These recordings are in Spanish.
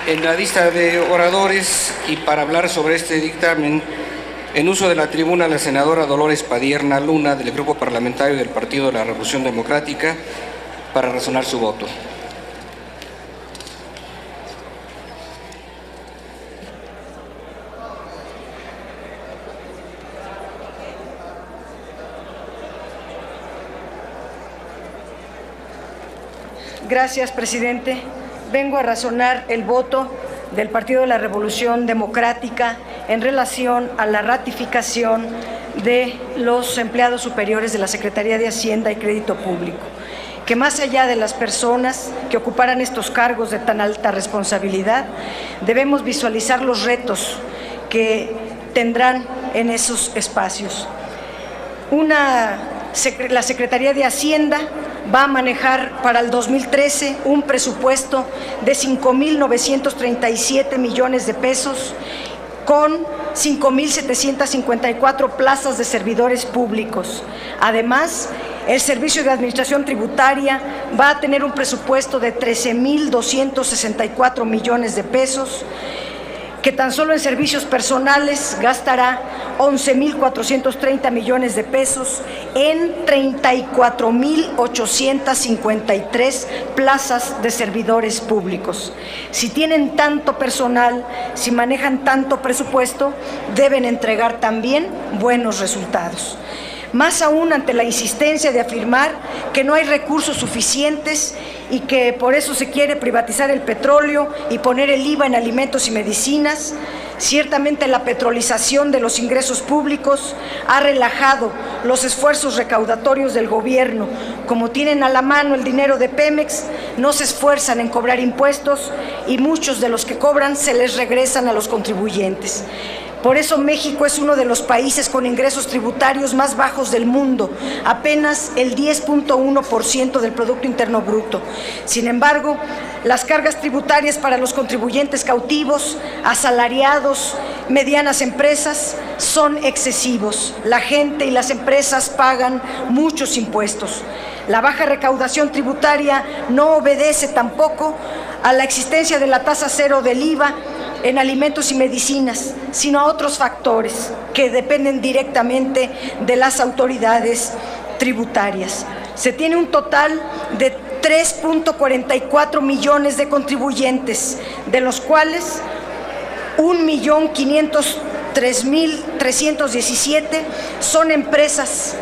En la lista de oradores y para hablar sobre este dictamen, en uso de la tribuna, la senadora Dolores Padierna Luna, del Grupo Parlamentario del Partido de la Revolución Democrática, para razonar su voto. Gracias, presidente. Vengo a razonar el voto del Partido de la Revolución Democrática en relación a la ratificación de los empleados superiores de la Secretaría de Hacienda y Crédito Público, que más allá de las personas que ocuparan estos cargos de tan alta responsabilidad, debemos visualizar los retos que tendrán en esos espacios. La Secretaría de Hacienda va a manejar para el 2013 un presupuesto de 5.937 millones de pesos con 5.754 plazas de servidores públicos. Además, el Servicio de Administración Tributaria va a tener un presupuesto de 13.264 millones de pesos, que tan solo en servicios personales gastará 11.430 millones de pesos en 34.853 plazas de servidores públicos. Si tienen tanto personal, si manejan tanto presupuesto, deben entregar también buenos resultados. Más aún ante la insistencia de afirmar que no hay recursos suficientes y que por eso se quiere privatizar el petróleo y poner el IVA en alimentos y medicinas. Ciertamente la petrolización de los ingresos públicos ha relajado los esfuerzos recaudatorios del gobierno. Como tienen a la mano el dinero de Pemex, no se esfuerzan en cobrar impuestos y muchos de los que cobran se les regresan a los contribuyentes. Por eso México es uno de los países con ingresos tributarios más bajos del mundo, apenas el 10.1% del Producto Interno Bruto. Sin embargo, las cargas tributarias para los contribuyentes cautivos, asalariados, medianas empresas, son excesivos. La gente y las empresas pagan muchos impuestos. La baja recaudación tributaria no obedece tampoco a la existencia de la tasa cero del IVA en alimentos y medicinas, sino a otros factores que dependen directamente de las autoridades tributarias. Se tiene un total de 3.44 millones de contribuyentes, de los cuales 1.503.317 son empresas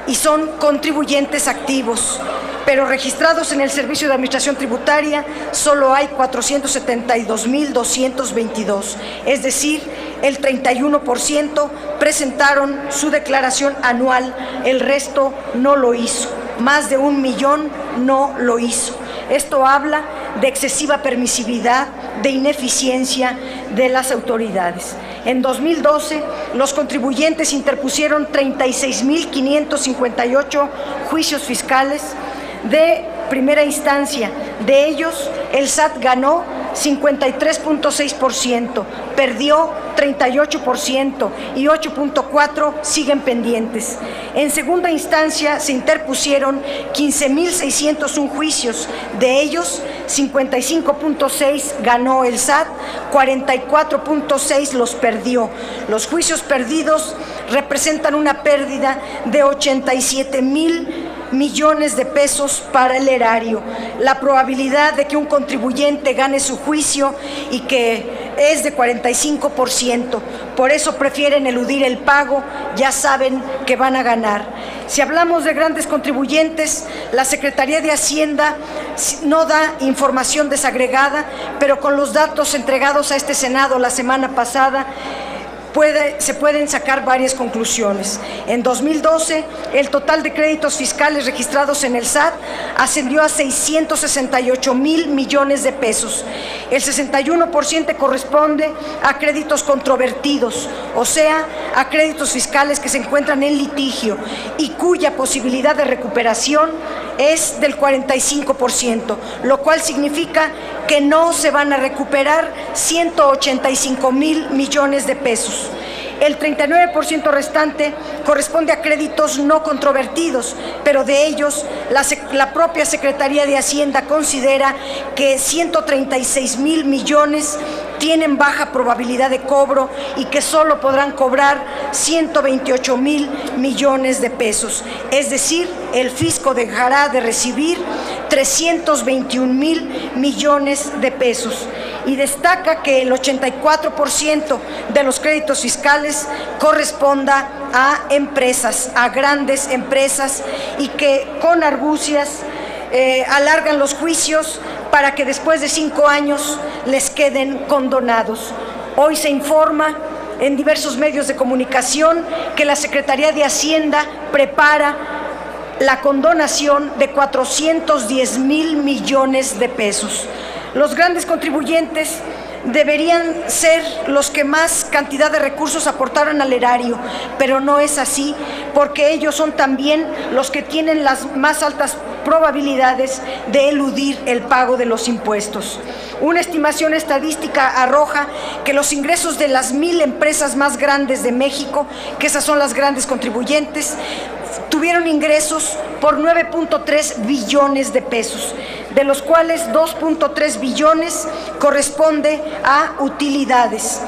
y son contribuyentes activos, pero registrados en el Servicio de Administración Tributaria solo hay 472.222, es decir, el 31% presentaron su declaración anual, el resto no lo hizo, más de 1 millón no lo hizo. Esto habla de excesiva permisividad, de ineficiencia de las autoridades. En 2012, los contribuyentes interpusieron 36.558 juicios fiscales de primera instancia. De ellos, el SAT ganó 53.6%, perdió 38% y 8.4% siguen pendientes. En segunda instancia se interpusieron 15.601 juicios, de ellos 55.6% ganó el SAT, 44.6% los perdió. Los juicios perdidos representan una pérdida de 87.000 millones de pesos para el erario. La probabilidad de que un contribuyente gane su juicio y que es de 45%. Por eso prefieren eludir el pago, ya saben que van a ganar. Si hablamos de grandes contribuyentes, la Secretaría de Hacienda no da información desagregada, pero con los datos entregados a este Senado la semana pasada, se pueden sacar varias conclusiones. En 2012, el total de créditos fiscales registrados en el SAT ascendió a 668.000 millones de pesos. El 61% corresponde a créditos controvertidos, o sea, a créditos fiscales que se encuentran en litigio y cuya posibilidad de recuperación es del 45%, lo cual significa que no se van a recuperar 185.000 millones de pesos. El 39% restante corresponde a créditos no controvertidos, pero de ellos la propia Secretaría de Hacienda considera que 136,000 millones tienen baja probabilidad de cobro y que solo podrán cobrar 128,000 millones de pesos. Es decir, el fisco dejará de recibir 321,000 millones de pesos. Y destaca que el 84% de los créditos fiscales corresponda a empresas, a grandes empresas, y que con argucias alargan los juicios para que después de 5 años les queden condonados. Hoy se informa en diversos medios de comunicación que la Secretaría de Hacienda prepara la condonación de 410,000 millones de pesos. Los grandes contribuyentes deberían ser los que más cantidad de recursos aportaran al erario, pero no es así, porque ellos son también los que tienen las más altas probabilidades de eludir el pago de los impuestos. Una estimación estadística arroja que los ingresos de las 1,000 empresas más grandes de México, que esas son las grandes contribuyentes, tuvieron ingresos por 9.3 billones de pesos, de los cuales 2.3 billones corresponde a utilidades,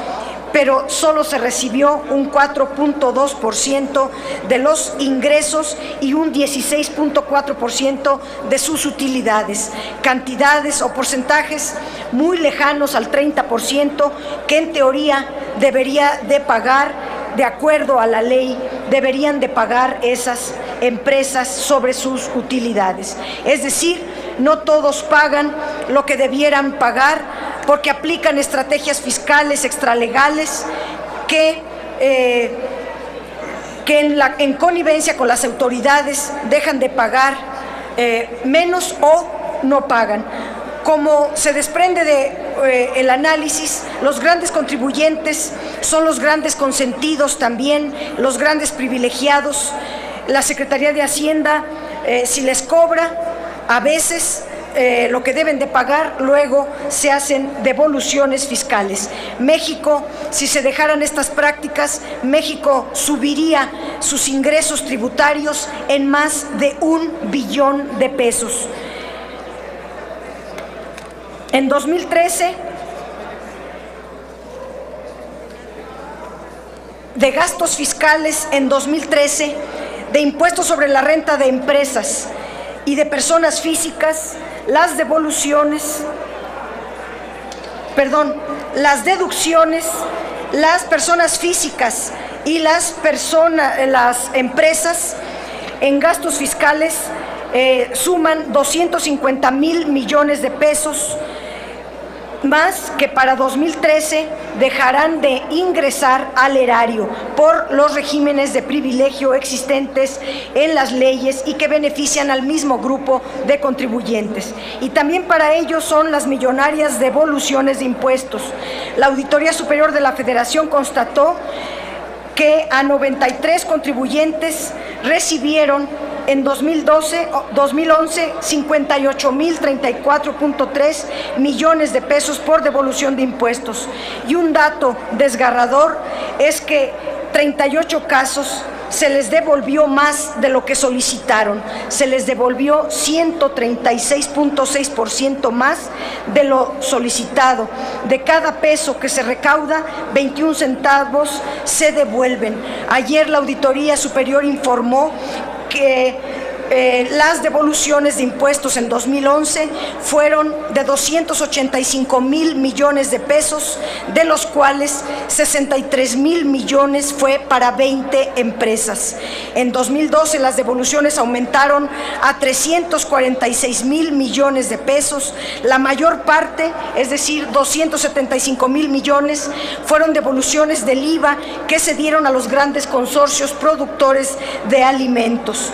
pero solo se recibió un 4.2% de los ingresos y un 16.4% de sus utilidades, cantidades o porcentajes muy lejanos al 30% que en teoría debería de pagar. De acuerdo a la ley, deberían de pagar esas empresas sobre sus utilidades. Es decir, no todos pagan lo que debieran pagar porque aplican estrategias fiscales extralegales que en connivencia con las autoridades dejan de pagar menos o no pagan. Como se desprende del análisis, los grandes contribuyentes son los grandes consentidos también, los grandes privilegiados. La Secretaría de Hacienda, si les cobra, a veces lo que deben de pagar, luego se hacen devoluciones fiscales. México, si se dejaran estas prácticas, México subiría sus ingresos tributarios en más de 1 billón de pesos. En 2013, de gastos fiscales en 2013, de impuestos sobre la renta de empresas y de personas físicas, las deducciones, las personas físicas y las empresas en gastos fiscales suman 250,000 millones de pesos, más que para 2013 dejarán de ingresar al erario por los regímenes de privilegio existentes en las leyes y que benefician al mismo grupo de contribuyentes. Y también para ellos son las millonarias devoluciones de impuestos. La Auditoría Superior de la Federación constató que a 93 contribuyentes recibieron en 2011 58,034.3 millones de pesos por devolución de impuestos. Y un dato desgarrador es que 38 casos se les devolvió más de lo que solicitaron, se les devolvió 136.6% más de lo solicitado. De cada peso que se recauda, 21 centavos se devuelven. Ayer la Auditoría Superior informó que las devoluciones de impuestos en 2011 fueron de 285,000 millones de pesos, de los cuales 63,000 millones fue para 20 empresas. En 2012 las devoluciones aumentaron a 346,000 millones de pesos. La mayor parte, es decir, 275,000 millones, fueron devoluciones del IVA que se dieron a los grandes consorcios productores de alimentos.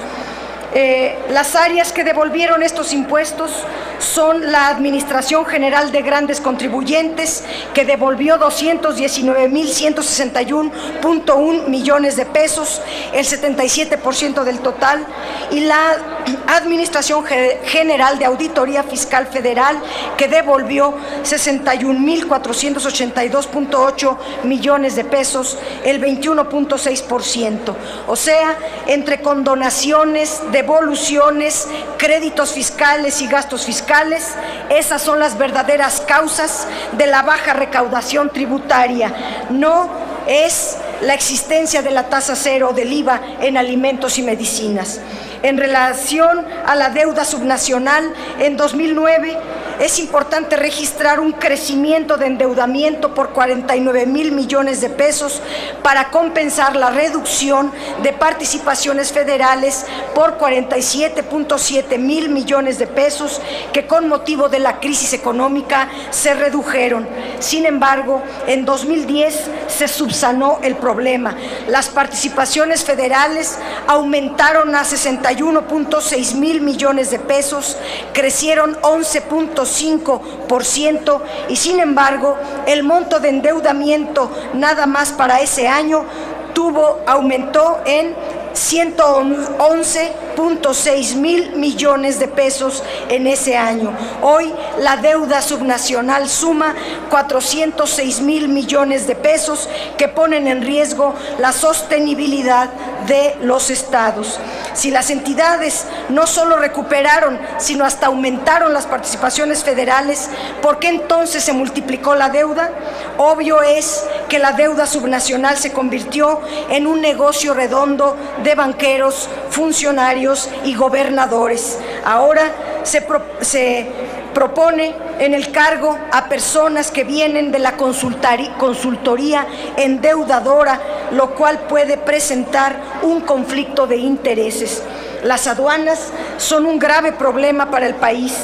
Las áreas que devolvieron estos impuestos son la Administración General de Grandes Contribuyentes, que devolvió 219,161.1 millones de pesos, el 77% del total, y la Administración General de Auditoría Fiscal Federal, que devolvió 61.482.8 millones de pesos, el 21.6%. O sea, entre condonaciones, devoluciones, créditos fiscales y gastos fiscales, esas son las verdaderas causas de la baja recaudación tributaria. No es la existencia de la tasa cero del IVA en alimentos y medicinas. En relación a la deuda subnacional, en 2009 es importante registrar un crecimiento de endeudamiento por 49,000 millones de pesos para compensar la reducción de participaciones federales por 47.7 mil millones de pesos que con motivo de la crisis económica se redujeron. Sin embargo, en 2010 se subsanó el problema. Las participaciones federales aumentaron a 61.6 mil millones de pesos, crecieron 11.5% y sin embargo el monto de endeudamiento nada más para ese año aumentó en 111.6 mil millones de pesos en ese año. Hoy la deuda subnacional suma 406 mil millones de pesos que ponen en riesgo la sostenibilidad de los estados. Si las entidades no solo recuperaron, sino hasta aumentaron las participaciones federales, ¿por qué entonces se multiplicó la deuda? Obvio es que la deuda subnacional se convirtió en un negocio redondo de banqueros, funcionarios y gobernadores. Ahora se propone en el cargo a personas que vienen de la consultoría endeudadora, lo cual puede presentar un conflicto de intereses. Las aduanas son un grave problema para el país.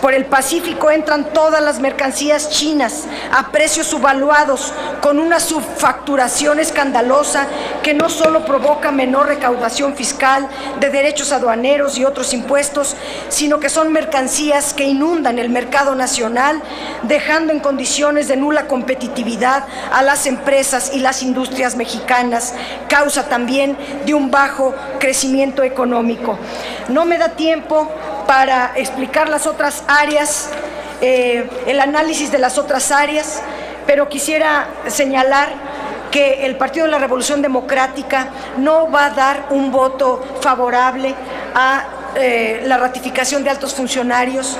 Por el Pacífico entran todas las mercancías chinas a precios subvaluados, con una subfacturación escandalosa que no solo provoca menor recaudación fiscal de derechos aduaneros y otros impuestos, sino que son mercancías que inundan el mercado nacional, dejando en condiciones de nula competitividad a las empresas y las industrias mexicanas, causa también de un bajo crecimiento económico. No me da tiempo para explicar las otras áreas, el análisis de las otras áreas, pero quisiera señalar que el Partido de la Revolución Democrática no va a dar un voto favorable a la ratificación de altos funcionarios.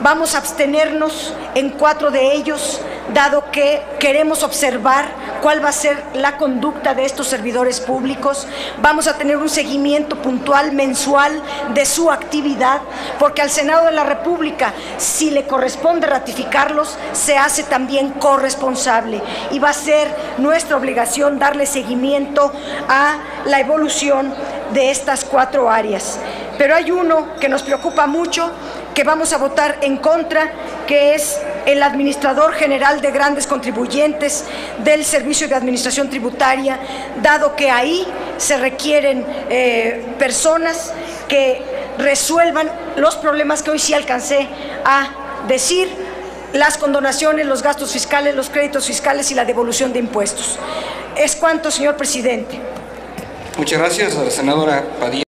Vamos a abstenernos en 4 de ellos, dado que queremos observar cuál va a ser la conducta de estos servidores públicos. Vamos a tener un seguimiento puntual, mensual, de su actividad, porque al Senado de la República, si le corresponde ratificarlos, se hace también corresponsable. Y va a ser nuestra obligación darle seguimiento a la evolución de estas 4 áreas. Pero hay uno que nos preocupa mucho, que vamos a votar en contra, que es el administrador general de grandes contribuyentes del Servicio de Administración Tributaria, dado que ahí se requieren personas que resuelvan los problemas que hoy sí alcancé a decir: las condonaciones, los gastos fiscales, los créditos fiscales y la devolución de impuestos. Es cuanto, señor presidente. Muchas gracias a la senadora Padilla.